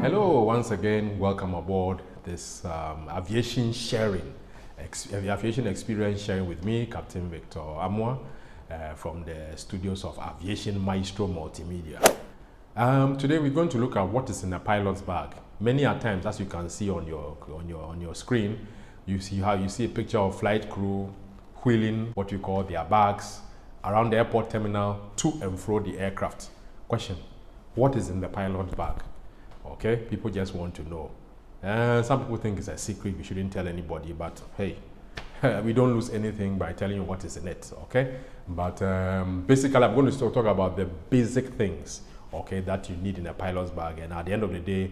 Hello, once again, welcome aboard this aviation experience sharing with me, Captain Victor Amoah, from the studios of Aviation Maestro Multimedia. Today we're going to look at what is in a pilot's bag. Many a times, as you can see on your screen, you see a picture of flight crew wheeling what you call their bags around the airport terminal to and fro the aircraft. Question: what is in the pilot's bag? Okay, people just want to know. Some people think it's a secret, we shouldn't tell anybody, but hey, we don't lose anything by telling you what is in it, okay? But basically, I'm going to talk about the basic things, okay, that you need in a pilot's bag. And at the end of the day,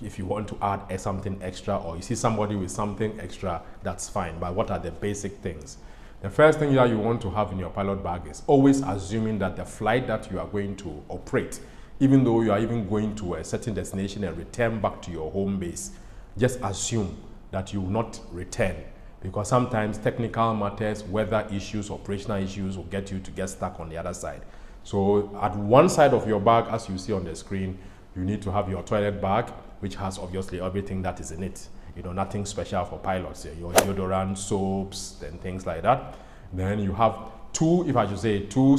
if you want to add something extra or you see somebody with something extra, that's fine. But what are the basic things? The first thing that you want to have in your pilot bag is always assuming that the flight that you are going to operate, even though you are even going to a certain destination and return back to your home base, just assume that you will not return, because sometimes technical matters, weather issues, operational issues will get you to get stuck on the other side. So at one side of your bag, as you see on the screen, you need to have your toilet bag, which has obviously everything that is in it. You know, nothing special for pilots, your deodorant, soaps, and things like that. Then you have two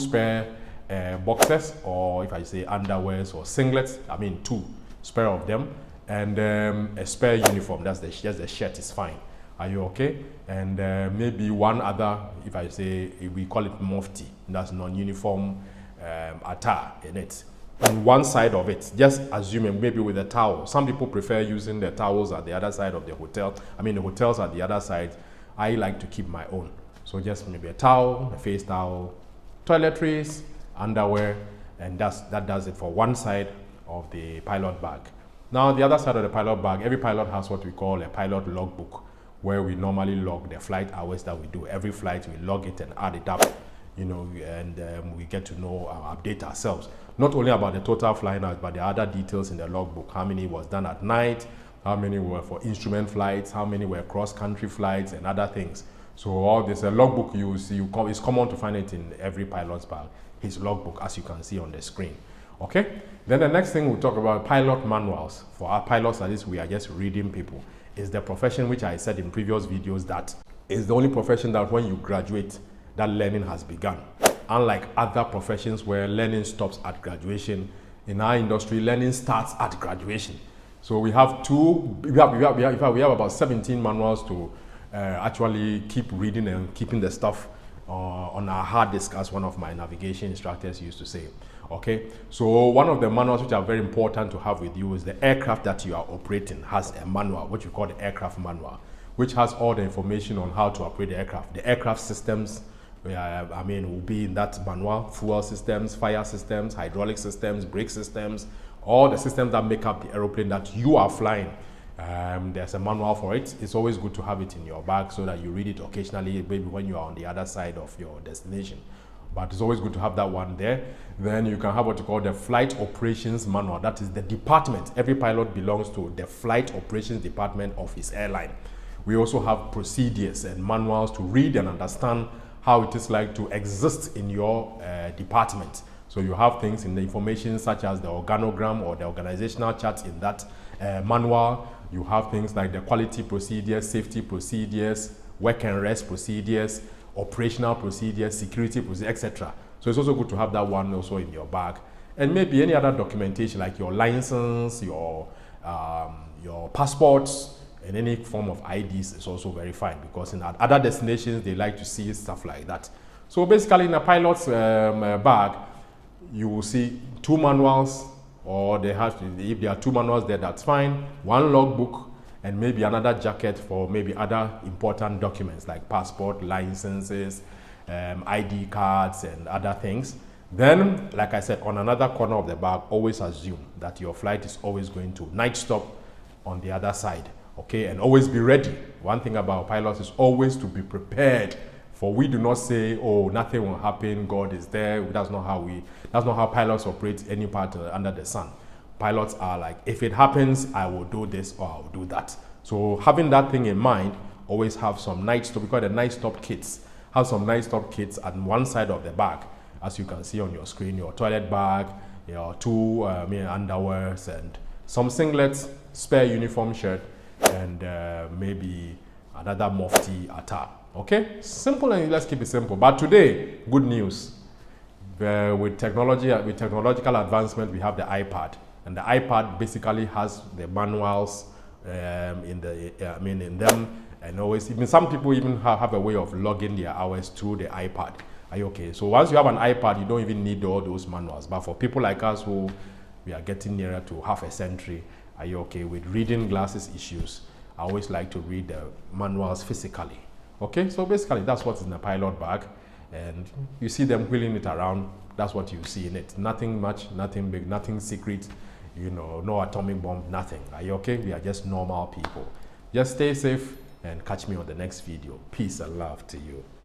spare boxers, or if I say underwears or singlets, I mean 2 spare of them, and a spare uniform. That's just the shirt is fine. Are you okay? And maybe one other, if I say, we call it mufti, that's non-uniform attire in it. On one side of it, just assuming maybe with a towel. Some people prefer using the towels at the other side of the hotel. I mean the hotels at the other side. I like to keep my own. So just maybe a towel, a face towel, toiletries, underwear, and that does it for one side of the pilot bag. Now the other side of the pilot bag, every pilot has what we call a pilot logbook, where we normally log the flight hours that we do. Every flight we log it and add it up, you know, and we get to know, update ourselves, not only about the total flying hours, but the other details in the logbook. How many was done at night, how many were for instrument flights, how many were cross-country flights, and other things. So all this logbook you see, it's common to find it in every pilot's bag, his logbook, as you can see on the screen. Okay, then the next thing we'll talk about pilot manuals. For our pilots, at least we are just reading people. It's the profession which I said in previous videos that is the only profession that when you graduate, that learning has begun. Unlike other professions where learning stops at graduation, in our industry, learning starts at graduation. So we have about 17 manuals to actually keep reading and keeping the stuff on our hard disk, as one of my navigation instructors used to say. Okay, so one of the manuals which are very important to have with you is the aircraft that you are operating has a manual, what you call the aircraft manual, which has all the information on how to operate the aircraft. The aircraft systems, will be in that manual: fuel systems, fire systems, hydraulic systems, brake systems, all the systems that make up the aeroplane that you are flying. There's a manual for it. It's always good to have it in your bag so that you read it occasionally, maybe when you are on the other side of your destination. But it's always good to have that one there. Then you can have what you call the flight operations manual. That is the department. Every pilot belongs to the flight operations department of his airline. We also have procedures and manuals to read and understand how it is like to exist in your department. So you have things in the information such as the organogram or the organizational chart in that manual. You have things like the quality procedures, safety procedures, work and rest procedures, operational procedures, security procedures, etc. So it's also good to have that one also in your bag. And maybe any other documentation like your license, your passports, and any form of IDs is also very fine, because in other destinations they like to see stuff like that. So basically in a pilot's bag, you will see 2 manuals, or if there are 2 manuals there, that's fine, 1 logbook, and maybe another jacket for maybe other important documents like passport, licenses, ID cards, and other things. Then, like I said, on another corner of the bag, always assume that your flight is always going to night stop on the other side. Okay, and always be ready. One thing about pilots is always to be prepared. For we do not say, oh, nothing will happen, God is there. That's not how pilots operate any part under the sun. Pilots are like, if it happens, I will do this or I will do that. So having that thing in mind, always have some night stop, we call it the night stop kits. Have some night stop kits on one side of the bag, as you can see on your screen, your toilet bag, your 2 underwears, and some singlets, spare uniform shirt, and maybe another mufti attire. Okay, simple, and let's keep it simple. But today, good news. With technological advancement, we have the iPad, and the iPad basically has the manuals in them, and always even some people even have a way of logging their hours through the iPad. Are you okay? So once you have an iPad, you don't even need all those manuals. But for people like us who we are getting nearer to half a century, are you okay with reading glasses issues? I always like to read the manuals physically. Okay, so basically that's what's in the pilot bag, and you see them wheeling it around. That's what you see in it. Nothing much, nothing big, nothing secret, you know, no atomic bomb, nothing. Are you okay? We are just normal people. Just stay safe and catch me on the next video. Peace and love to you.